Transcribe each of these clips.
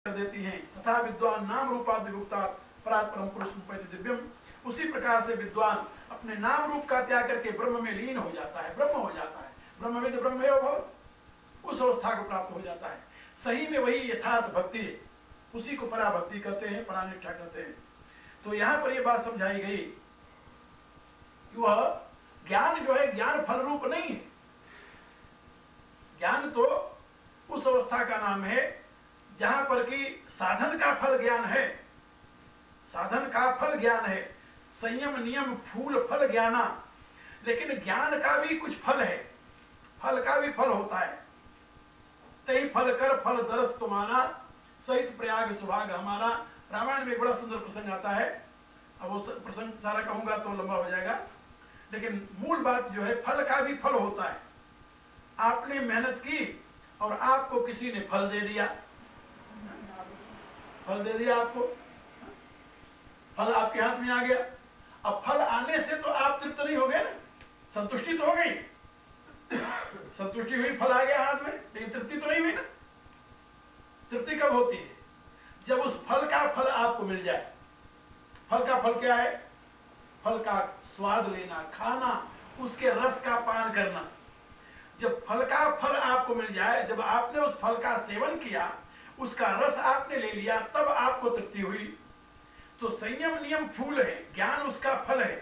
देती हैं। तथा विद्वान नाम रूपाद विभुक्तात् परात् परम पुरुष रूपयति दिव्यम। उसी प्रकार से विद्वान अपने नाम रूप का त्याग करके ब्रह्म में लीन हो जाता है, ब्रह्म हो जाता है। ब्रह्मविद ब्रह्मयो भव, उस अवस्था को प्राप्त हो जाता है। सही में वही यथार्थ भक्ति है, उसी को पराभक्ति कहते हैं, परानिष्ठा कहते हैं। तो यहां पर यह बात समझाई गई कि वह ज्ञान जो है ज्ञान फल रूप नहीं है। ज्ञान तो उस अवस्था का नाम है जहां पर कि साधन का फल ज्ञान है, साधन का फल ज्ञान है, संयम नियम फूल फल ज्ञाना। लेकिन ज्ञान का भी कुछ फल है, फल का भी फल होता है। तही फल कर फल दरस तुम्हारा, सहित प्रयाग सुभाग हमारा। रामायण में एक बड़ा सुंदर प्रसंग आता है। अब वो प्रसंग सारा कहूंगा तो लंबा हो जाएगा, लेकिन मूल बात जो है फल का भी फल होता है। आपने मेहनत की और आपको किसी ने फल दे दिया, फल दे दिया आपको, फल आपके हाथ में आ गया। अब फल आने से तो आप तृप्त नहीं हो गए ना, संतुष्टि तो हो गई, संतुष्टि हुई, फल आ गया हाथ में, लेकिन तृप्ति तो नहीं हुई ना। तृप्ति कब होती है? जब उस फल का फल आपको मिल जाए। फल का फल क्या है? फल का स्वाद लेना, खाना, उसके रस का पान करना। जब फल का फल आपको मिल जाए, जब आपने उस फल का सेवन किया, उसका रस आपने ले लिया, तब आपको तृप्ति हुई। तो संयम नियम फूल है, ज्ञान उसका फल है।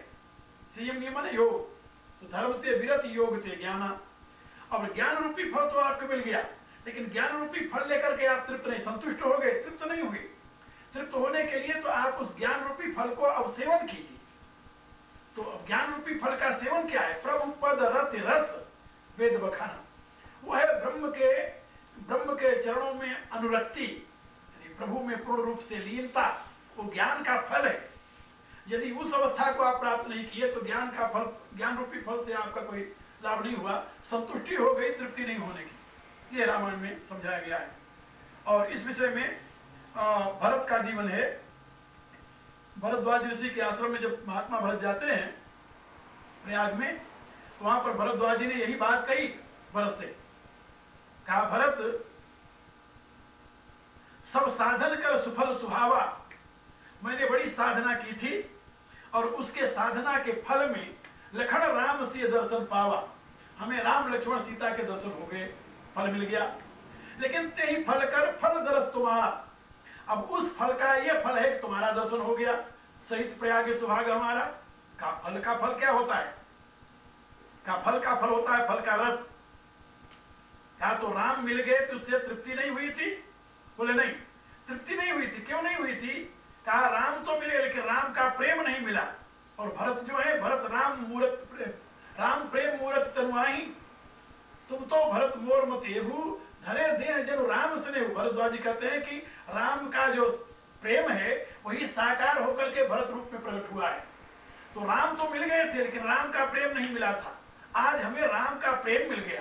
संयम नियम है योग, तो धर्म ते विरत योग ते ज्ञाना। और ज्ञान रूपी फल तो आपको मिल गया, लेकिन ज्ञान रूपी फल लेकर के आप तृप्त नहीं, संतुष्ट हो गए, तृप्त नहीं हुए। तृप्त होने के लिए तो आप उस ज्ञान रूपी फल को अब सेवन कीजिए। तो ज्ञान रूपी फल का सेवन क्या है? प्रभु पद रत रस वेद बखाना। वो है ब्रह्म के चरणों में अनुरक्ति, प्रभु में पूर्ण रूप से लीनता, वो ज्ञान का फल है। यदि उस अवस्था को आप प्राप्त नहीं किए तो ज्ञान का फल, ज्ञान रूपी फल से आपका कोई लाभ नहीं हुआ, संतुष्टि हो गई, तृप्ति नहीं होने की। ये रामायण में समझाया गया है। और इस विषय में भरत का जीवन है। भरद्वाज ऋषि के आश्रम में जब महात्मा भरत जाते हैं प्रयाग में, तो वहां पर भरद्वाज जी ने यही बात कही भरत से, कहा भरत सब साधन कर सुफल सुहावा। मैंने बड़ी साधना की थी और उसके साधना के फल में लखन राम से दर्शन पावा। हमें राम लक्ष्मण सीता के दर्शन हो गए, फल मिल गया। लेकिन ते ही फल कर फल दरस तुम्हारा। अब उस फल का यह फल है कि तुम्हारा दर्शन हो गया, सहित प्रयाग सुभाग हमारा। का फल का फल क्या होता है? का फल का फल होता है फल का रस। क्या तो राम मिल गए तो उससे तृप्ति नहीं हुई थी? बोले नहीं, तृप्ति नहीं हुई थी। क्यों नहीं हुई थी? कहा राम तो मिले लेकिन राम का प्रेम नहीं मिला। और भरत जो है, भरत राम प्रेम मूरत तनुआही। तुम तो भरत मोर मत एहू, धरे देह जनु राम स्नेह। भरद्वाज जी कहते हैं कि राम का जो प्रेम है वही साकार होकर के भरत रूप में प्रकट हुआ है। तो राम तो मिल गए थे लेकिन राम का प्रेम नहीं मिला था। आज हमें राम का प्रेम मिल गया,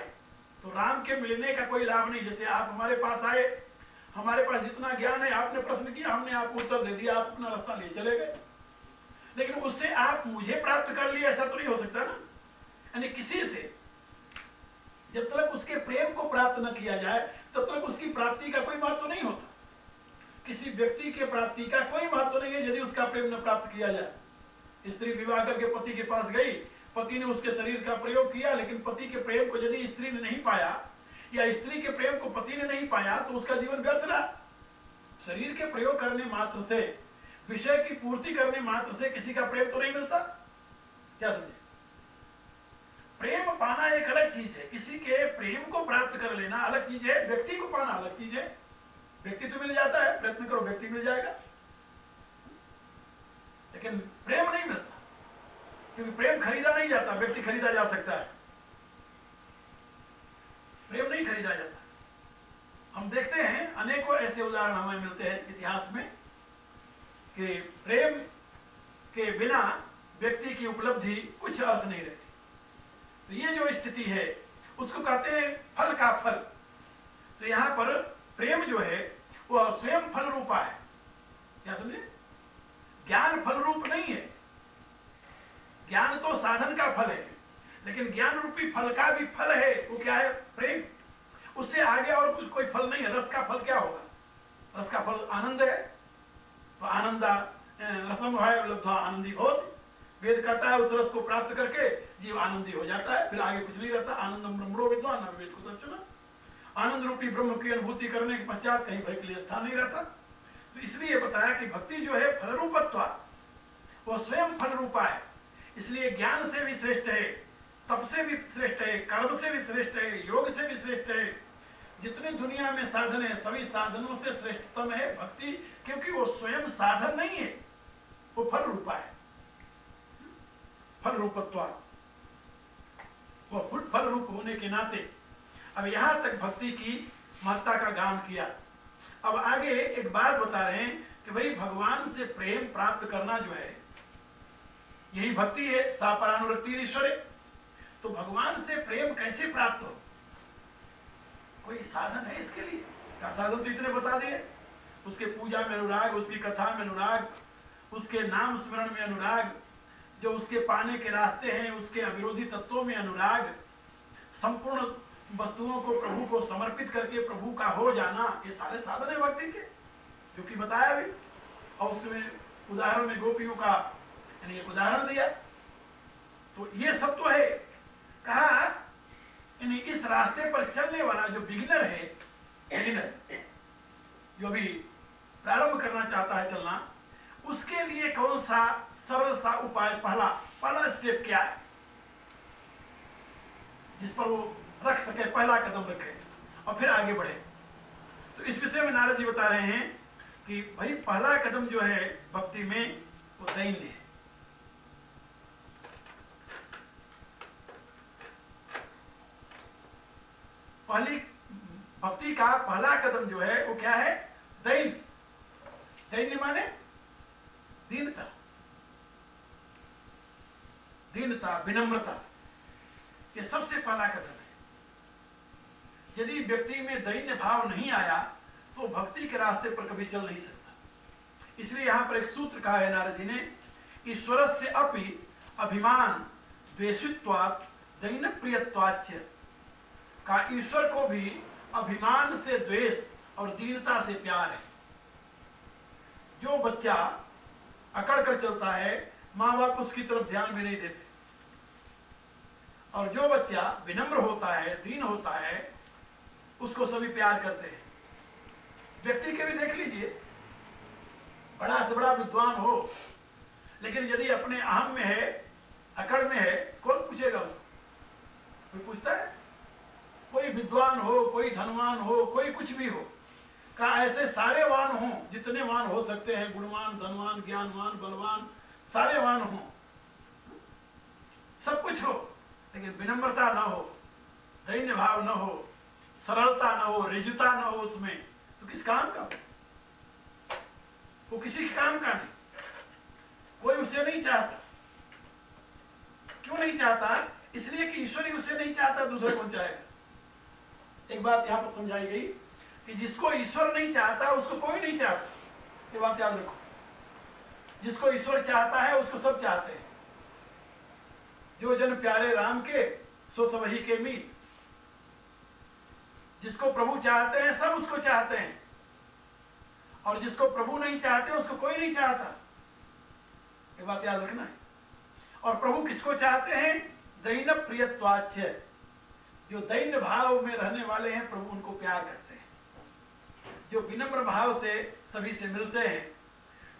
तो राम के मिलने का कोई लाभ नहीं। जैसे आप हमारे पास आए, हमारे पास जितना ज्ञान है आपने प्रश्न किया, हमने आपको उत्तर दे दिया, आप अपना रास्ता ले चले गए। लेकिन उससे आप मुझे प्राप्त कर लिए, ऐसा तो नहीं हो सकता ना। यानी किसी से जब तक उसके प्रेम को प्राप्त न किया जाए तब तक उसकी प्राप्ति का कोई महत्व नहीं होता। किसी व्यक्ति के प्राप्ति का कोई महत्व नहीं है यदि उसका प्रेम न प्राप्त किया जाए। स्त्री विवाह करके पति के पास गई, पति ने उसके शरीर का प्रयोग किया, लेकिन पति के प्रेम को यदि स्त्री ने नहीं पाया या स्त्री के प्रेम को पति ने नहीं पाया तो उसका जीवन व्यर्थ रहा। शरीर के प्रयोग करने मात्र से, विषय की पूर्ति करने मात्र से किसी का प्रेम तो नहीं मिलता। क्या समझे? प्रेम पाना एक अलग चीज है, किसी के प्रेम को प्राप्त कर लेना अलग चीज है, व्यक्ति को पाना अलग चीज है। व्यक्ति तो मिल जाता है, प्रयत्न करो व्यक्ति मिल जाएगा, लेकिन प्रेम नहीं मिलता। क्योंकि प्रेम खरीदा नहीं जाता, व्यक्ति खरीदा जा सकता है, प्रेम नहीं खरीदा जाता। हम देखते हैं अनेकों ऐसे उदाहरण हमें मिलते हैं इतिहास में कि प्रेम के बिना व्यक्ति की उपलब्धि कुछ अर्थ नहीं रहती। तो ये जो स्थिति है उसको कहते हैं फल का फल। तो यहां पर प्रेम जो है वह स्वयं फल रूपा है। क्या समझे? ज्ञान फल रूप नहीं है। ज्ञान तो साधन का फल है, लेकिन ज्ञान रूपी फल का भी फल है। वो क्या है? प्रेम। उससे आगे और कुछ कोई फल नहीं है। रस का फल क्या होगा? रस का फल आनंद है, तो आनंदा रसम है लब्धा आनंदी भवति। वेद कहता है उस रस को प्राप्त करके जीव आनंदी हो जाता है, फिर आगे कुछ नहीं रहता। आनंदम ब्रह्मणो विद्वान न वेद को दर्शन। आनंद रूपी ब्रह्म की अनुभूति करने के पश्चात कहीं भय के लिए स्थान नहीं रहता। तो इसलिए बताया कि भक्ति जो है फलरूपत्व, वो स्वयं फल रूपा है, इसलिए ज्ञान से भी श्रेष्ठ है, तप से भी श्रेष्ठ है, कर्म से भी श्रेष्ठ है, योग से भी श्रेष्ठ है। जितने दुनिया में साधन है सभी साधनों से श्रेष्ठतम है भक्ति, क्योंकि वो स्वयं साधन नहीं है, वो फल रूपा है। फल रूपत्व, वो फल रूप होने के नाते अब यहां तक भक्ति की महत्ता का गान किया। अब आगे एक बात बता रहे हैं कि भाई भगवान से प्रेम प्राप्त करना जो है यही भक्ति है, सापरानुरक्ति ईश्वरे। तो भगवान से प्रेम कैसे प्राप्त हो? कोई साधन है इसके लिए? क्या साधन तो इतने बता दिए, उसके पूजा में अनुराग, उसकी कथा में अनुराग, उसके नाम स्मरण में अनुराग, जो उसके पाने के रास्ते हैं उसके अविरोधी तत्वों में अनुराग, संपूर्ण वस्तुओं को प्रभु को समर्पित करके प्रभु का हो जाना, ये सारे साधन है भक्ति के, जो कि बताया भी। और उसमें उदाहरण में गोपियों का यानी एक उदाहरण दिया। तो ये सब तो है। कहा यानी इस रास्ते पर चलने वाला जो बिगिनर है, बिगिनर जो भी प्रारंभ करना चाहता है चलना, उसके लिए कौन सा सरल सा उपाय, पहला स्टेप क्या है जिस पर वो रख सके, पहला कदम रखे और फिर आगे बढ़े। तो इस विषय में नारद जी बता रहे हैं कि भाई पहला कदम जो है भक्ति में वो दैन्य है। पहली भक्ति का पहला कदम जो है वो क्या है? दैन्य। दैन्य माने दीनता, दीनता, विनम्रता, ये सबसे पहला कदम है। यदि व्यक्ति में दैन्य भाव नहीं आया तो भक्ति के रास्ते पर कभी चल नहीं सकता। इसलिए यहां पर एक सूत्र कहा है नारद जी ने, ईश्वरस्य अपि अभिमान द्वेषित्वात् दैन्य प्रियत्वाच्य, का ईश्वर को भी अभिमान से द्वेष और दीनता से प्यार है। जो बच्चा अकड़ कर चलता है माँ बाप उसकी तरफ ध्यान भी नहीं देते, और जो बच्चा विनम्र होता है, दीन होता है, उसको सभी प्यार करते हैं। व्यक्ति के भी देख लीजिए, बड़ा से बड़ा विद्वान हो, लेकिन यदि अपने अहम में है, अकड़ में है, कौन पूछेगा उसको? कोई पूछता है? कोई विद्वान हो, कोई धनवान हो, कोई कुछ भी हो, का ऐसे सारे वान हो जितने वान हो सकते हैं, गुणवान, धनवान, ज्ञानवान, बलवान, सारे वान हो, सब कुछ हो, लेकिन विनम्रता ना हो, दैन्य भाव न हो, सरलता न हो, रिजुता न हो उसमें, तो किस काम का? वो किसी के काम का नहीं। कोई उसे नहीं चाहता। क्यों नहीं चाहता? इसलिए कि ईश्वर ही उसे नहीं चाहता, दूसरे कौन चाहेगा? एक बात यहां पर समझाई गई कि जिसको ईश्वर नहीं चाहता उसको कोई नहीं चाहता। ये बात याद रखो। जिसको ईश्वर चाहता है उसको सब चाहते हैं। जो जन प्यारे राम के सो सब ही के मीत। जिसको प्रभु चाहते हैं सब उसको चाहते हैं, और जिसको प्रभु नहीं चाहते उसको कोई नहीं चाहता। ये बात याद रखना है। और प्रभु किसको चाहते हैं? दैन्य प्रियत्वाच्य, जो दैन्य भाव में रहने वाले हैं प्रभु उनको प्यार करते हैं। जो विनम्र भाव से सभी से मिलते हैं,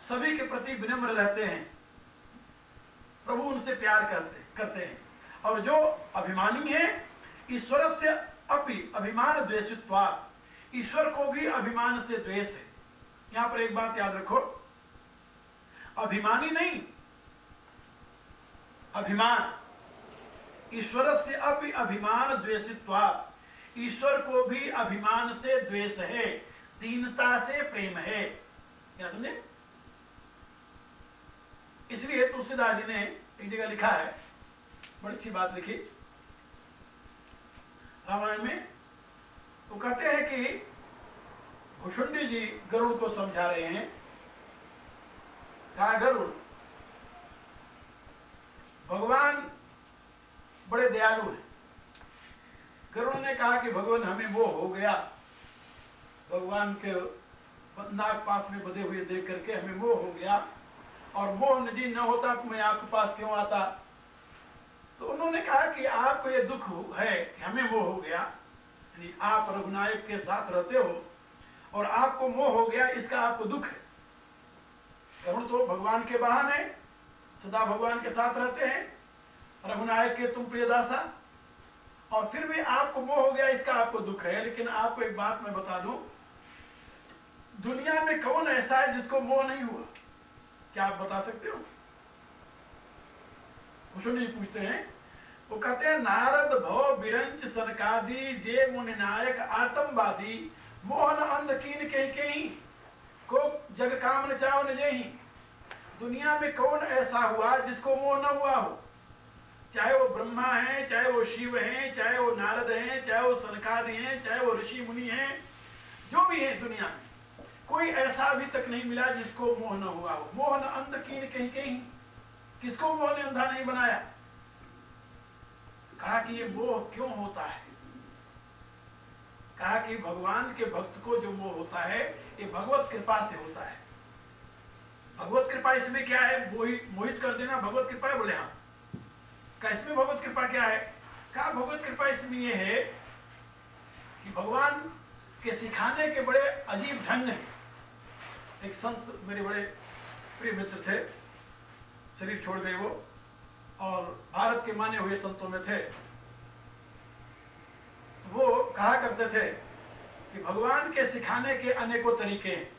सभी के प्रति विनम्र रहते हैं, प्रभु उनसे प्यार करते हैं। और जो अभिमानी है, ईश्वर से अपि अभिमान द्वेषित्वात्, ईश्वर को भी अभिमान से द्वेष है। यहां पर एक बात याद रखो, अभिमानी नहीं, अभिमान। ईश्वर से अपि अभिमान द्वेषित्वात्, ईश्वर को भी अभिमान से द्वेष है, दीनता से प्रेम है। क्या समझे? इसलिए तुलसीदास जी ने एक जगह लिखा है, बड़ी अच्छी बात लिखी रामायण में। वो कहते हैं कि भुषुंडी जी गरुड़ को समझा रहे हैं। कहा, गरुड़, भगवान बड़े दयालु हैं। गरुड़ ने कहा कि भगवान हमें वो हो गया, भगवान के नाग पास में बधे हुए देख करके हमें मोह हो गया, और मोह यदि न होता तो मैं आपके पास क्यों आता। तो उन्होंने कहा कि आपको ये दुख है कि हमें मोह हो गया, यानी आप रघुनायक के साथ रहते हो और आपको मोह हो गया, इसका आपको दुख है। करुण तो भगवान के वाहन है, सदा भगवान के साथ रहते हैं, रघुनायक के तुम प्रियदासा, और फिर भी आपको मोह हो गया, इसका आपको दुख है। लेकिन आपको एक बात मैं बता दूं, दुनिया में कौन ऐसा है जिसको मोह नहीं हुआ? क्या आप बता सकते हो? कुछ नहीं पूछते हैं। वो कहते हैं नारद भव बिरंच सनकादि जे मुनि नायक आतंकवादी मोहन अंध कीन कहीं को जग काम न चाव न जही। दुनिया में कौन ऐसा हुआ जिसको मोह न हुआ हो? चाहे वो ब्रह्मा है, चाहे वो शिव हैं, चाहे वो नारद हैं, चाहे वो सनकादि हैं, चाहे वो ऋषि मुनि हैं, जो भी है दुनिया में कोई ऐसा अभी तक नहीं मिला जिसको मोह न हुआ हो। मोह न अंध कीन कहीं, किसको मोह ने अंधा नहीं बनाया? कहा कि ये मोह क्यों होता है? कहा कि भगवान के भक्त को जो मोह होता है ये भगवत कृपा से होता है। भगवत कृपा इसमें क्या है? मोहित कर देना भगवत कृपा है? बोले हाँ। क्या इसमें भगवत कृपा क्या है? कहा भगवत कृपा इसमें यह है कि भगवान के सिखाने के बड़े अजीब ढंग हैं। एक संत मेरे बड़े प्रिय मित्र थे, शरीर छोड़ गए वो, और भारत के माने हुए संतों में थे। वो कहा करते थे कि भगवान के सिखाने के अनेकों तरीके हैं।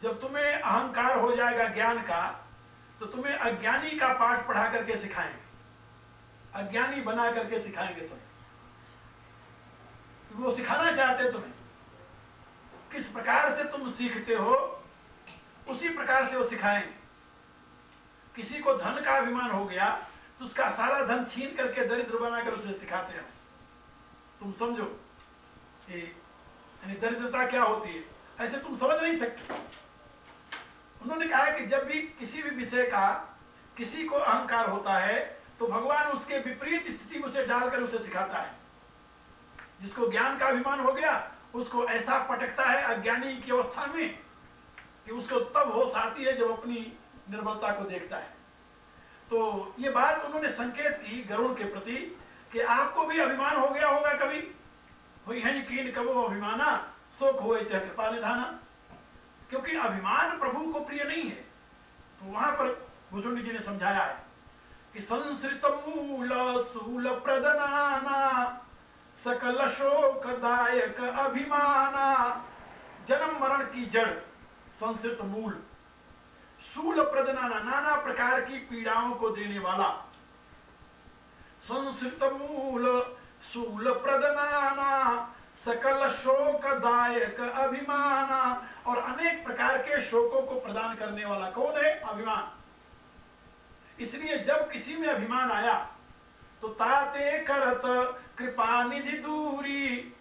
जब तुम्हें अहंकार हो जाएगा ज्ञान का, तो तुम्हें अज्ञानी का पाठ पढ़ा करके सिखाएंगे, अज्ञानी बना करके सिखाएंगे तुम्हें। वो सिखाना चाहते तुम्हें, किस प्रकार से तुम सीखते हो उसी प्रकार से वो सिखाएंगे। किसी को धन का अभिमान हो गया तो उसका सारा धन छीन करके दरिद्र बनाकर उसे सिखाते हैं। तुम समझो कि यानी दरिद्रता क्या होती है, ऐसे तुम समझ नहीं सकते। उन्होंने कहा कि जब भी किसी भी विषय का किसी को अहंकार होता है तो भगवान उसके विपरीत स्थिति में उसे डालकर उसे सिखाता है। जिसको ज्ञान का अभिमान हो गया उसको ऐसा पटकता है अज्ञानी की अवस्था में कि उसको तब होश आती है जब अपनी निर्बलता को देखता है। तो ये बात उन्होंने संकेत की गरुड़ के प्रति कि आपको भी अभिमान हो गया होगा कभी। हुई है यकीन कबो अभिमाना शोक होए चाहे कृपा निधाना। क्योंकि अभिमान प्रभु को प्रिय नहीं है। तो वहां पर भुजुंड जी ने समझाया है कि संसृत मूल सूल प्रदनाना सकल शोकदायक अभिमाना। जन्म मरण की जड़ संसृत मूल, शूल प्रदनाना नाना प्रकार की पीड़ाओं को देने वाला। संसृत मूल शूल प्रदनाना सकल शोकदायक अभिमाना। और अनेक प्रकार के शोकों को प्रदान करने वाला कौन है? अभिमान। इसलिए जब किसी में अभिमान आया तो ताते करत कृपा निधि दूरी।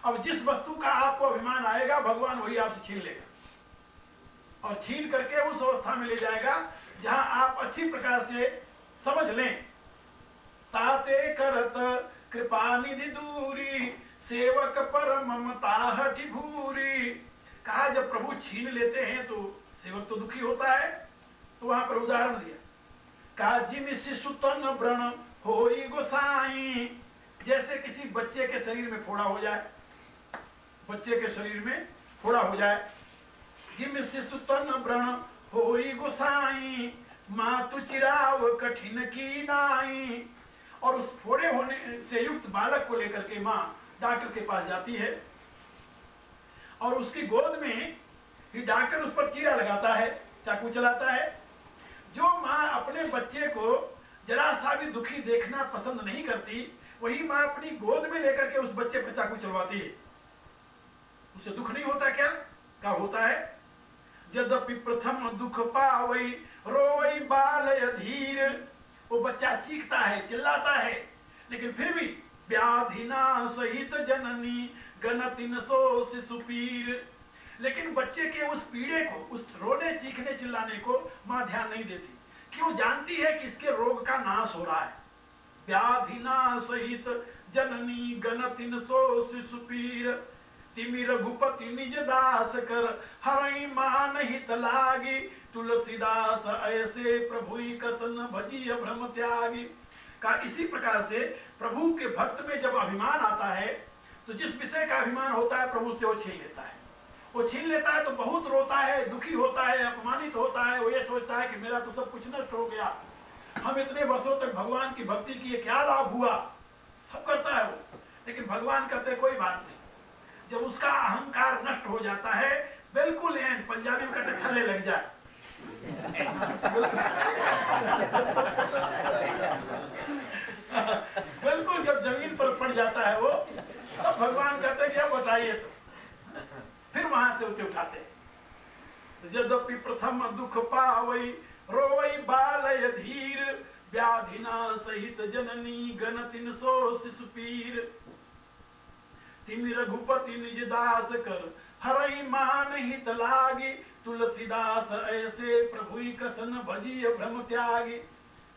अब जिस वस्तु का आपको अभिमान आएगा भगवान वही आपसे छीन लेगा और छीन करके उस अवस्था में ले जाएगा जहां आप अच्छी प्रकार से समझ लें। ताते करत कृपा निधि दूरी सेवक पर ममता हठि भूरी। कहा जब प्रभु छीन लेते हैं तो सेवक तो दुखी होता है। तो वहां पर उदाहरण दिया, कहा जिम शिशु तन व्रण होई गोसाई। जैसे किसी बच्चे के शरीर में फोड़ा हो जाए, बच्चे के शरीर में फोड़ा हो जाए। जिम शिशु तन व्रण होई गोसाई मातु चिराव कठिन की नाई। और उस फोड़े होने से युक्त बालक को लेकर के मां डॉक्टर के पास जाती है और उसकी गोद में ही डॉक्टर उस पर चीरा लगाता है, चाकू चलाता है। जो मां अपने बच्चे को जरा सा भी दुखी देखना पसंद नहीं करती, वही मां अपनी गोद में लेकर के उस बच्चे पर चाकू चलवाती है। उसे दुख नहीं होता क्या? क्या होता है? यद्यपि प्रथम दुख पावई रोवई बालय धीर। वो बच्चा चीखता है, चिल्लाता है, लेकिन फिर भी व्याधिना सहित जननी गणतिन सो शिशु पीर। लेकिन बच्चे के उस पीड़े को, उस रोने चीखने चिल्लाने को मां ध्यान नहीं देती, क्यों? जानती है कि इसके रोग का नाश हो रहा है। व्याधिना सहित जननी गणतिन सो शिशु पीर। तिमि रघुपति निज दास कर, हरई मान हित लागी, तुलसीदास ऐसे प्रभु कसन भजिय भ्रम त्यागी। का इसी प्रकार से प्रभु के भक्त में जब अभिमान आता है तो जिस विषय का अभिमान होता है प्रभु से वो छीन लेता है। वो छीन लेता है तो बहुत रोता है, दुखी होता है, अपमानित होता है। वो ये सोचता है कि मेरा तो सब कुछ नष्ट हो गया, हम इतने वर्षों तक भगवान की भक्ति किए, क्या लाभ हुआ, सब करता है वो। लेकिन भगवान कहते कोई बात नहीं। जब उसका अहंकार नष्ट हो जाता है, बिल्कुल एंड पंजाबी में कहते थल्ले लग जाए, बिल्कुल जब जमीन पर पड़ जाता है वो, तब भगवान कहते कि अब बताइए तो, फिर वहां से उसे उठाते हैं। यद्यपि प्रथम दुख पावई, रोवई बालय धीर, व्याधिना सहित जननी गण 300 शिशु पीर। तिमि रघुपति निज दास कर, हरई मान हित लागी, तुलसीदास ऐसे प्रभु कसन भजिय भ्रम त्यागी।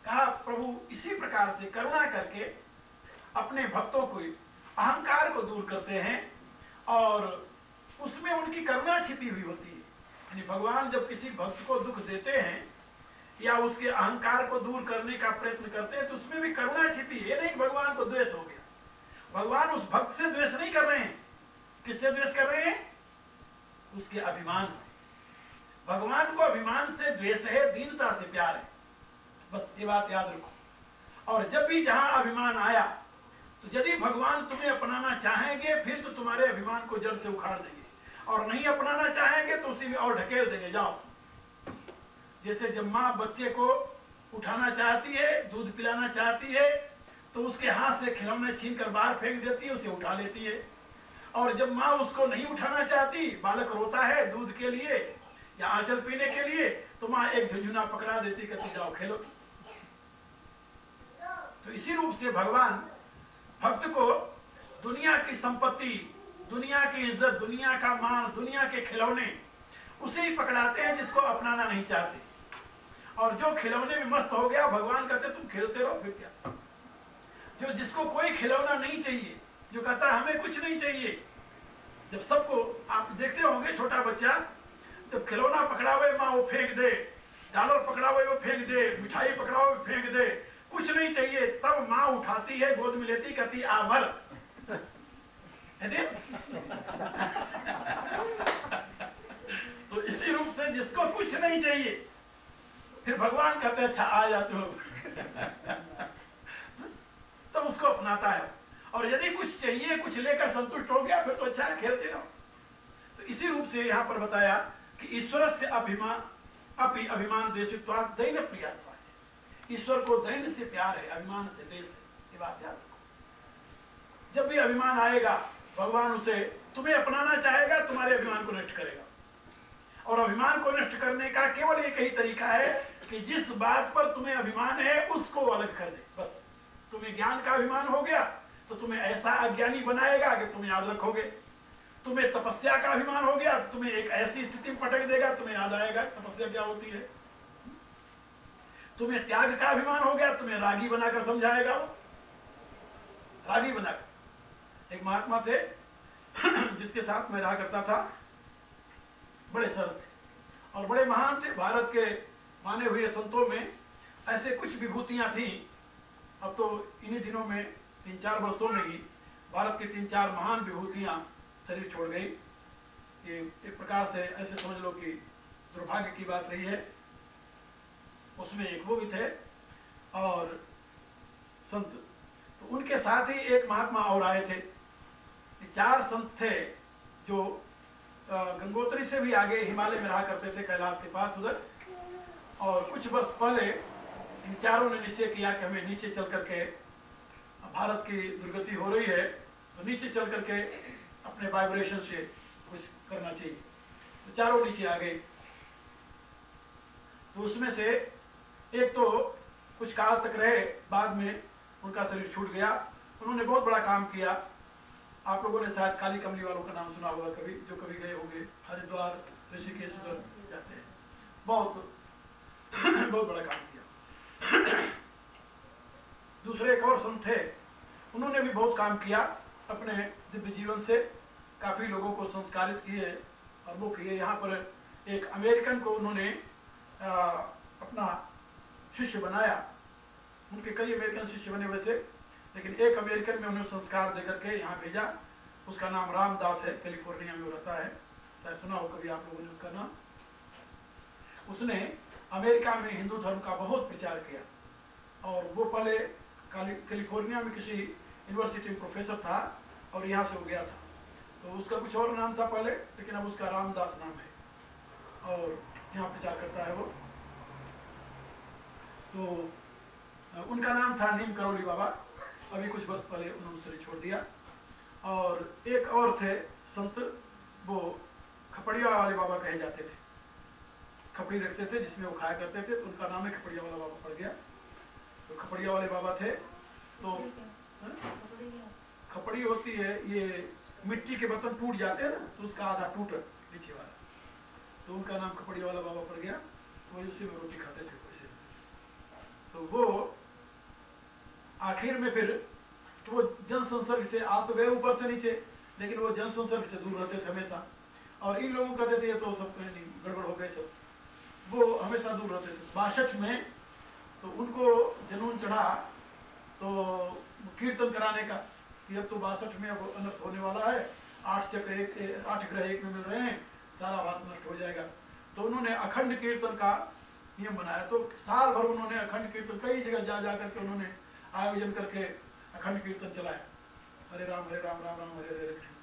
कहा प्रभु इसी प्रकार से करुणा करके अपने भक्तों को अहंकार को दूर करते हैं और उसमें उनकी करुणा छिपी हुई होती है। यानी भगवान जब किसी भक्त को दुख देते हैं या उसके अहंकार को दूर करने का प्रयत्न करते हैं तो उसमें भी करुणा छिपी है। नहीं भगवान को द्वेष हो गया, भगवान उस भक्त से द्वेष नहीं कर रहे हैं। किससे द्वेष कर रहे हैं? उसके अभिमान से। भगवान को अभिमान से द्वेष है, दीनता से प्यार है, बस ये बात याद रखो। और जब भी जहां अभिमान आया तो यदि भगवान तुम्हें अपनाना चाहेंगे फिर तो तुम्हारे अभिमान को जड़ से उखाड़ देंगे, और नहीं अपनाना चाहेंगे तो उसी में और ढकेल देंगे, जाओ। जैसे जब माँ बच्चे को उठाना चाहती है, दूध पिलाना चाहती है, तो उसके हाथ से खिलौने छीन कर बाहर फेंक देती है, उसे उठा लेती है। और जब माँ उसको नहीं उठाना चाहती, बालक रोता है दूध के लिए या आंचल पीने के लिए, तो माँ एक झुंझुना पकड़ा देती, कहती जाओ खेलो। तो इसी रूप से भगवान भक्त को दुनिया की संपत्ति, दुनिया की इज्जत, दुनिया का मान, दुनिया के खिलौने उसे ही पकड़ाते हैं जिसको अपनाना नहीं चाहते। और जो खिलौने में मस्त हो गया, भगवान कहते तुम खेलते रहो फिर क्या। जो जिसको कोई खिलौना नहीं चाहिए, जो कहता हमें कुछ नहीं चाहिए, जब सबको आप देखते होंगे छोटा बच्चा जब खिलौना पकड़ावे माँ वो फेंक दे, डॉलर पकड़ावे वो फेंक दे, मिठाई पकड़ावे वो फेंक दे, कुछ नहीं चाहिए, तब माँ उठाती है, गोद में लेती, कहती आ भर। तो इसी रूप से जिसको कुछ नहीं चाहिए फिर भगवान कहते अच्छा आ जाते हो, तब उसको अपनाता है। और यदि कुछ चाहिए, कुछ लेकर संतुष्ट हो गया, फिर तो अच्छा है, खेलते रहो। तो इसी रूप से यहाँ पर बताया कि ईश्वर से अभिमान अभिमान देशित्वात् दैन्य प्रियत्वात्। ईश्वर को दैन्य से प्यार है, अभिमान से देश है, ये बात याद रखो। जब भी अभिमान आएगा भगवान उसे तुम्हें अपनाना चाहेगा, तुम्हारे अभिमान को नष्ट करेगा। और अभिमान को नष्ट करने का केवल एक ही तरीका है कि जिस बात पर तुम्हें अभिमान है उसको अलग कर दे। बस तुम्हें ज्ञान का अभिमान हो गया तो तुम्हें ऐसा अज्ञानी बनाएगा कि तुम याद रखोगे। तुम्हें तपस्या का अभिमान हो गया तो तुम्हें एक ऐसी स्थिति में पटक देगा, तुम्हें याद आएगा तपस्या क्या होती है। तुम्हें त्याग का अभिमान हो गया, तुम्हें रागी बनाकर समझाएगा वो, रागी बनाकर। एक महात्मा थे जिसके साथ मैं रहा करता था, बड़े सरल थे और बड़े महान थे। भारत के माने हुए संतों में ऐसे कुछ विभूतियां थी। अब तो इन्हीं दिनों में 3-4 वर्षों में ही भारत की 3-4 महान विभूतियां शरीर छोड़ गई। ये एक प्रकार से ऐसे समझ लो कि दुर्भाग्य की बात रही है। उसमें एक वो भी थे और संत, तो उनके साथ ही एक महात्मा और आए थे। 4 संत थे जो गंगोत्री से भी आगे हिमालय में रहा करते थे, कैलाश के पास उधर। और कुछ वर्ष पहले इन चारों ने निश्चय किया कि हमें नीचे चल करके, भारत की दुर्गति हो रही है तो नीचे चल करके अपने वाइब्रेशन से कुछ करना चाहिए। तो चारों नीचे आ गए। तो उसमें से एक तो कुछ काल तक रहे, बाद में उनका शरीर छूट गया। उन्होंने बहुत बड़ा काम किया। आप लोगों ने शायद काली कमली वालों का नाम सुना होगा, कभी जो कभी गए होंगे, हरिद्वार ऋषिकेश उधर जाते हैं। बहुत बहुत बड़ा काम किया। दूसरे एक और संत थे, उन्होंने भी बहुत काम किया अपने दिव्य जीवन से। काफी लोगों को संस्कारित किए और वो किए। यहाँ पर एक अमेरिकन को उन्होंने अपना शिष्य बनाया। उनके कई अमेरिकन शिष्य बने वैसे, लेकिन एक अमेरिकन में उन्हें संस्कार देकर के यहाँ भेजा। उसका नाम रामदास है, कैलिफोर्निया में रहता है, शायद सुना हो कभी आप लोगों ने उसका नाम। उसने अमेरिका में हिंदू धर्म का बहुत प्रचार किया और वो पहले कैलिफोर्निया में किसी यूनिवर्सिटी में प्रोफेसर था और यहाँ से हो गया था। तो उसका कुछ और नाम था पहले, लेकिन अब उसका रामदास नाम है और यहाँ प्रचार करता है वो। तो उनका नाम था नीम करोली बाबा। अभी कुछ वर्ष पहले उन्होंने शरीर छोड़ दिया। और एक और थे संत, वो खपड़िया वाले बाबा कहे जाते थे। खपड़ी रखते थे जिसमें वो खाया करते थे, तो उनका नाम है खपड़िया वाला बाबा पड़ गया। तो खपड़िया वाले बाबा थे। तो खपड़ी होती है ये मिट्टी के बर्तन टूट जाते हैं ना, तो उसका आधा टूट नीचे वाला, तो उनका नाम खपड़िया वाला बाबा पड़ गया। वो उसी में रोटी खाते थे वैसे। तो वो आखिर में फिर तो वो जन संसर्ग से आप तो गए ऊपर से नीचे, लेकिन वो जन संसर्ग से दूर रहते थे हमेशा। और इन लोगों कहते थे ये तो सब गड़बड़ हो गए सब, वो हमेशा दूर रहते थे। 62 में तो उनको जुनून चढ़ा तो कीर्तन कराने का कि अब तो 62 में अब अनर्थ होने वाला है, 8 ग्रह एक में मिल रहे हैं, सारा बात नष्ट हो जाएगा। तो उन्होंने अखंड कीर्तन का नियम बनाया। तो साल भर उन्होंने अखंड कीर्तन कई जगह जा करके उन्होंने आयोजन करके अखंड कीर्तन चलाया। हरे राम राम राम हरे हरे कृष्ण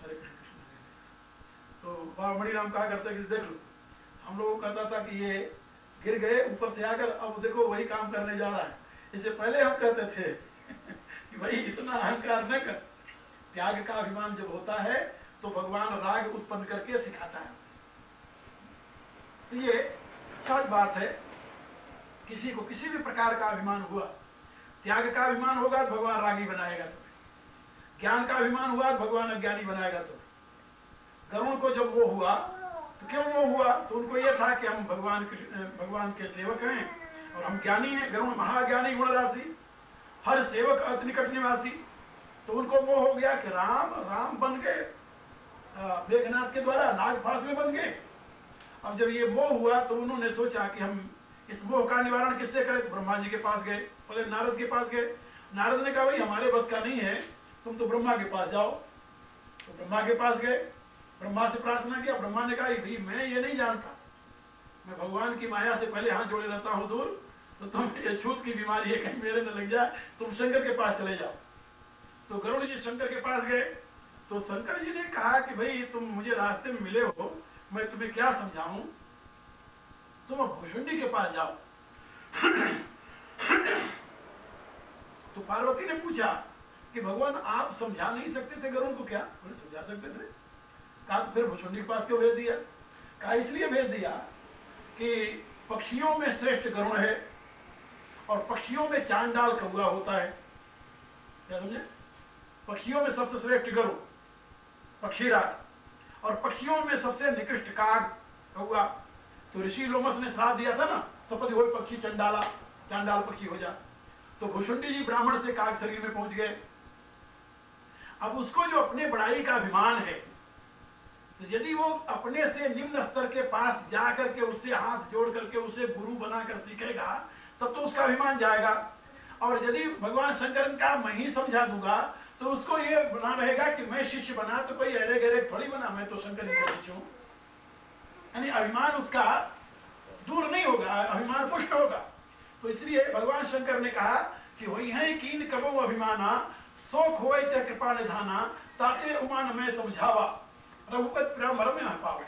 हरे कृष्ण कृष्ण हरे हरे। तो बाबा मणिराम कहा करते कि देख लो, हम लोगों को कहता था कि ये गिर गए ऊपर से आकर, अब देखो वही काम करने जा रहा है। इससे पहले हम कहते थे कि भाई इतना अहंकार न कर। त्याग का अभिमान जब होता है तो भगवान राग उत्पन्न करके सिखाता है। तो ये सच बात है, किसी को किसी भी प्रकार का अभिमान हुआ, त्याग का अभिमान होगा तो भगवान रागी बनाएगा तुम्हें, ज्ञान का अभिमान हुआ तो भगवान अज्ञानी बनाएगा तुम्हें। गरुण को जब वो हुआ तो क्यों वो हुआ? तो उनको ये था कि हम भगवान के सेवक हैं और हम ज्ञानी हैं। गरुण महाज्ञानी गुण राशि, हर सेवक अति निकट निवासी। तो उनको वो हो गया कि राम बन गए मेघनाथ के द्वारा, नागफास में बन गए। अब जब ये मोह हुआ तो उन्होंने सोचा कि हम इस मोह का निवारण किससे करें? तो ब्रह्मा जी के पास गए, पहले नारद के पास गए। नारद ने कहा भाई हमारे बस का नहीं है, तुम तो ब्रह्मा के पास जाओ। तो ब्रह्मा के पास गए, ब्रह्मा से प्रार्थना किया। ब्रह्मा ने कहा भाई मैं ये नहीं जानता, मैं भगवान की माया से पहले हाथ जोड़े रहता हूँ दूर, तो तुम ये छूत की बीमारी है कहीं मेरे न लग जाए, तुम शंकर के पास चले जाओ। तो गरुड़ जी शंकर के पास गए। तो शंकर जी ने कहा कि भाई तुम मुझे रास्ते में मिले हो, मैं तुम्हें क्या समझाऊं, तुम भुषुंडी के पास जाओ। तो पार्वती ने पूछा कि भगवान आप समझा नहीं सकते थे गरुड़ को? क्या बोले समझा सकते थे। कहा तो फिर भुषुंडी के पास क्यों भेज दिया? कहा इसलिए भेज दिया कि पक्षियों में श्रेष्ठ गरुड़ है और पक्षियों में चांडाल कौआ होता है। क्या समझे? पक्षियों में सबसे श्रेष्ठ गरुड़ पक्षीराज और पक्षियों में सबसे निकृष्ट काग कौआ। तो ऋषि लोमस ने श्राप दिया था ना, सपति हो पक्षी चांडाल पक्षी हो जा। तो भुषुंडी जी ब्राह्मण से काग शरीर में पहुंच गए। अब उसको जो अपने बड़ाई का अभिमान है, तो यदि वो अपने से निम्न स्तर के पास जा करके उससे हाथ जोड़ करके उसे गुरु बनाकर सीखेगा, तब तो उसका अभिमान जाएगा। और यदि भगवान शंकर का मैं ही समझा दूंगा तो उसको ये बना रहेगा कि मैं शिष्य बना तो कोई अरे गरे थोड़ी बना, मैं तो शंकर जी का शिष्य हूं। यानी अभिमान उसका दूर नहीं होगा, अभिमान पुष्ट होगा। तो इसलिए भगवान शंकर ने कहा कि वही है कीन कबो अभिमाना, शोक होए च कृपा निधाना, ताते उमान मैं समझावा, रघुपत प्रेम मरम न पावे।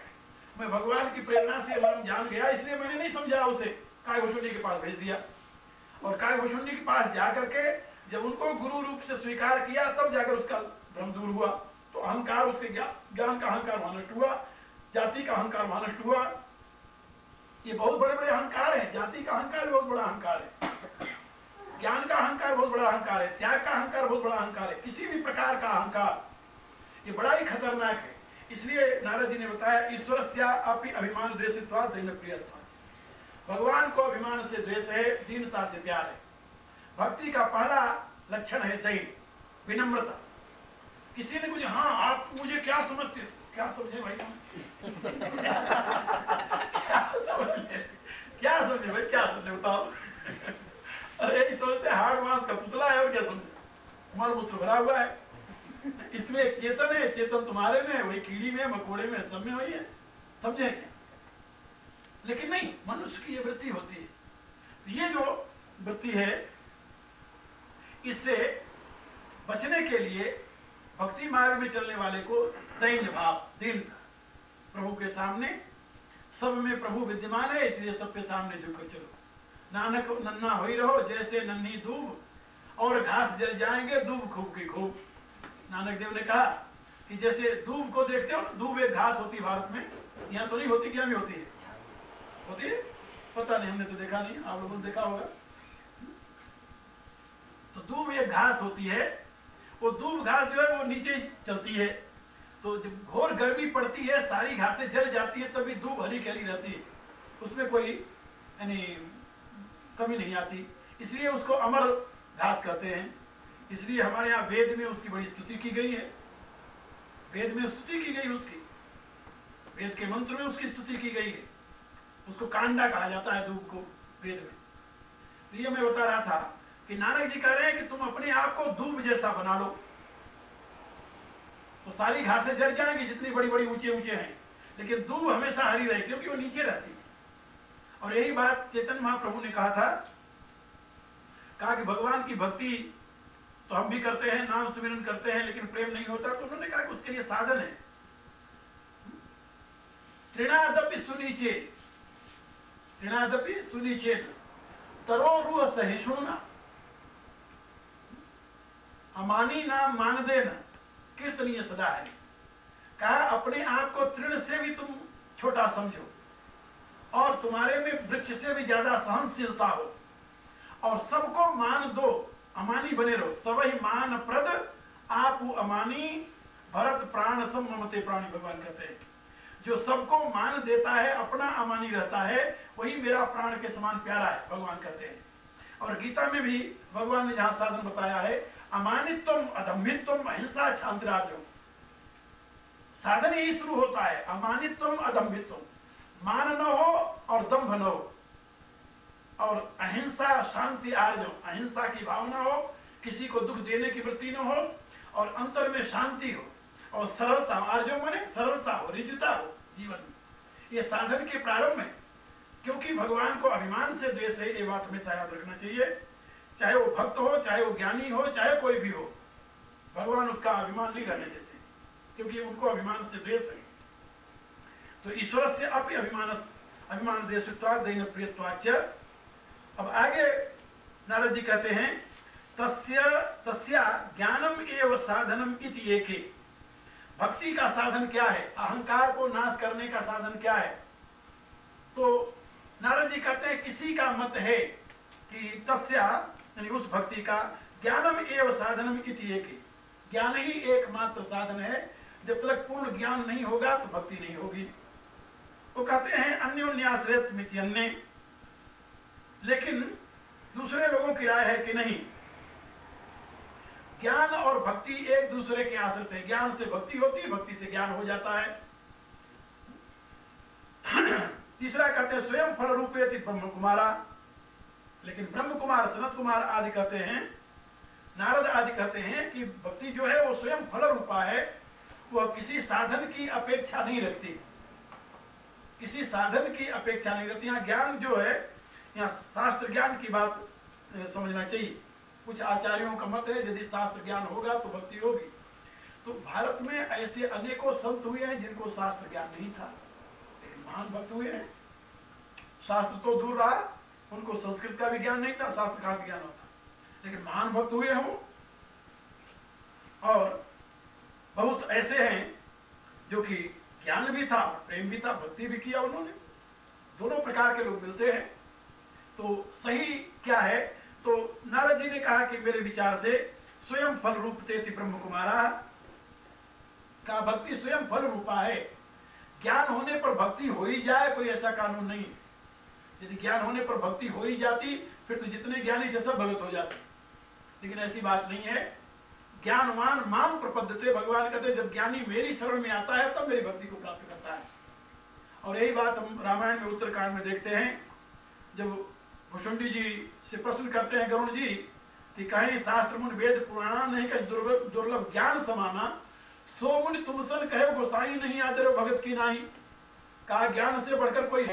मैं भगवान की प्रेरणा से मरम जान गया, इसलिए मैंने नहीं समझा उसे, कायभूषुंडी के पास भेज दिया। और कायभूषुंडी के पास जाकर के जब उनको गुरु रूप से स्वीकार किया, तब जाकर उसका भ्रम दूर हुआ। तो अहंकार, उसके ज्ञान का अहंकार वहां नष्ट हुआ, जाति का अहंकार वहां नष्ट हुआ। ये बहुत बड़े बड़े अहंकार है। जाति का अहंकार बहुत बड़ा अहंकार है, ज्ञान का अहंकार बहुत बड़ा अहंकार है, त्याग का अहंकार बहुत बड़ा अहंकार है। किसी भी प्रकार का अहंकार ये बड़ा ही खतरनाक है। इसलिए नारद जी ने बताया ईश्वरस्या अपि अभिमान द्वेषित्वात् दैन प्रियत्वात्। भगवान को अभिमान से द्वेष है, दीनता से प्यार है। भक्ति का पहला लक्षण है दैन, विनम्रता। किसी ने कुछ, हाँ आप मुझे क्या समझते हो? क्या समझे भाई? क्या समझे भाई, क्या समझे बताओ? अरे यही सोचते हाड़ मांस का पुतला है और क्या समझे, मलमूत्र भरा हुआ है, इसमें एक चेतन है, चेतन तुम्हारे में, वही कीड़ी में, मकोड़े में, सब में वही है, समझे क्या? लेकिन नहीं, मनुष्य की ये वृत्ति होती है। ये जो वृत्ति है, इससे बचने के लिए भक्ति मार्ग में चलने वाले को दैन्य भाव, दीनता, प्रभु के सामने, सब में प्रभु विद्यमान है इसलिए सबके सामने झुककर चलो। नानक नन्ना हो ही रहो जैसे नन्ही धूप, और घास जल जाएंगे दूब खूब की खूब। नानक देव ने कहा कि जैसे दूब को देखते हो, दूब एक घास होती भारत में, यहाँ तो नहीं होती, क्या में होती है? होती है? पता नहीं, हमने तो देखा नहीं, आप लोगों ने देखा होगा। तो दूब एक घास होती है, वो दूब घास जो है वो नीचे चलती है, तो जब घोर गर्मी पड़ती है, सारी घासें जल जाती है, तभी दूब हरी खरी रहती है, उसमें कोई यानी कमी नहीं आती, इसलिए उसको अमर घास कहते हैं। इसलिए हमारे यहाँ वेद में उसकी बड़ी स्तुति की गई है, वेद में स्तुति की गई उसकी, वेद के मंत्र में उसकी स्तुति की गई है। उसको कांडा कहा जाता है दूब को वेद में। तो ये मैं बता रहा था कि नानक जी कह रहे हैं कि तुम अपने आप को दूब जैसा बना लो, तो सारी घासें जल जाएंगी जितनी बड़ी बड़ी ऊंचे ऊंचे हैं, लेकिन दूब हमेशा हरी रहे क्योंकि वो नीचे रहती है। और यही बात चैतन्य महाप्रभु ने कहा कि भगवान की भक्ति तो हम भी करते हैं, नाम सुमिरन करते हैं, लेकिन प्रेम नहीं होता, तो उन्होंने कहा कि उसके लिए साधन है। तृणादपि सुनीचे, तृणादपि सुनीचे तरो रूह सहिष्णुना, अमानी नाम मान देना कीर्तनीय सदा है। कहा अपने आप को तृण से भी तुम छोटा समझो, और तुम्हारे में वृक्ष से भी ज्यादा सहनशीलता हो, और सबको मान दो, अमानी बने रहो। सबही मान प्रद आप अमानी, भरत प्राण सम ममते प्राणी, भगवान कहते हैं। जो सबको मान देता है, अपना अमानी रहता है, वही मेरा प्राण के समान प्यारा है, भगवान कहते हैं। और गीता में भी भगवान ने जहां साधन बताया है, अमानित्वम अधम्मित्वम अहिंसा क्षांतिरार्जव, साधन यही शुरू होता है, अमानित्वम अधम्मित्वम, मान न हो और दंभ न हो, और अहिंसा शांति आर्जव, अहिंसा की भावना हो, किसी को दुख देने की वृत्ति न हो, और अंतर में शांति हो, और सरलता, आर्जव माने सरलता हो, रिजुता हो जीवन में। ये साधन के प्रारंभ में, क्योंकि भगवान को अभिमान से द्वेष है, ये बात हमेशा याद रखना चाहिए। चाहे वो भक्त हो, चाहे वो ज्ञानी हो, चाहे कोई भी हो, भगवान उसका अभिमान नहीं रहने देते, क्योंकि उनको अभिमान से द्वेष है। तो ईश्वर से अपि अभिमान द्वेषत्वात् दैन्य प्रियत्वाच्च। अब आगे नारद जी कहते हैं, तस्या ज्ञानम एव साधनम इति एके। भक्ति का साधन क्या है, अहंकार को नाश करने का साधन क्या है? तो नारद जी कहते हैं, किसी का मत है कि तस्या यानी उस भक्ति का, ज्ञानम एव साधनम इति एके, ज्ञान ही एकमात्र साधन है। जब तक पूर्ण ज्ञान नहीं होगा तो भक्ति नहीं होगी। वो कहते हैं अन्योन्याश्रयत्व मित्यन्य, लेकिन दूसरे लोगों की राय है कि नहीं, ज्ञान और भक्ति एक दूसरे के आश्रित है। ज्ञान से भक्ति होती है, भक्ति से ज्ञान हो जाता है। तीसरा कहते हैं स्वयं फल रूपेति ब्रह्म कुमारा, लेकिन ब्रह्म कुमार, सनत कुमार आदि कहते हैं, नारद आदि कहते हैं कि भक्ति जो है वो स्वयं फल रूपा है, वह किसी साधन की अपेक्षा नहीं रखती, किसी साधन की अपेक्षा नहीं रखती। यहाँ ज्ञान जो है, यहाँ शास्त्र ज्ञान की बात समझना चाहिए। कुछ आचार्यों का मत है यदि शास्त्र ज्ञान होगा तो भक्ति होगी। तो भारत में ऐसे अनेकों संत हुए हैं जिनको शास्त्र ज्ञान नहीं था, लेकिन महान भक्त हुए हैं। शास्त्र तो दूर रहा, उनको संस्कृत का भी ज्ञान नहीं था, शास्त्र का ज्ञान होता, लेकिन महान भक्त हुए हैं। और बहुत ऐसे हैं जो कि ज्ञान भी था, प्रेम भी था, भक्ति भी किया उन्होंने। दोनों प्रकार के लोग मिलते हैं। तो सही क्या है? तो नारद जी ने कहा कि मेरे विचार से स्वयं फल रूपतेति ब्रह्म कुमारा का, भक्ति स्वयं फल रूपा है। ज्ञान होने पर भक्ति हो ही जाए, कोई ऐसा कानून नहीं। यदि ज्ञान होने पर भक्ति हो ही जाती, फिर तो जितने ज्ञानी थे सब भगत हो जाते, लेकिन ऐसी बात नहीं है। ज्ञानवान माम प्रपद्यते, भगवान कहते जब ज्ञानी मेरी शरण में आता है तब मेरी भक्ति को प्राप्त करता है। और यही बात हम रामायण में उत्तरकांड में देखते हैं, जब भुषुंडी जी से प्रश्न करते हैं गरुण जी कि कहीं शास्त्र मुनि वेद पुराण नहीं कहीं दुर्लभ ज्ञान समाना, सो मुनि तुम सन कहे गोसाई नहीं आदर भगत की नाही। कहा ज्ञान से बढ़कर कोई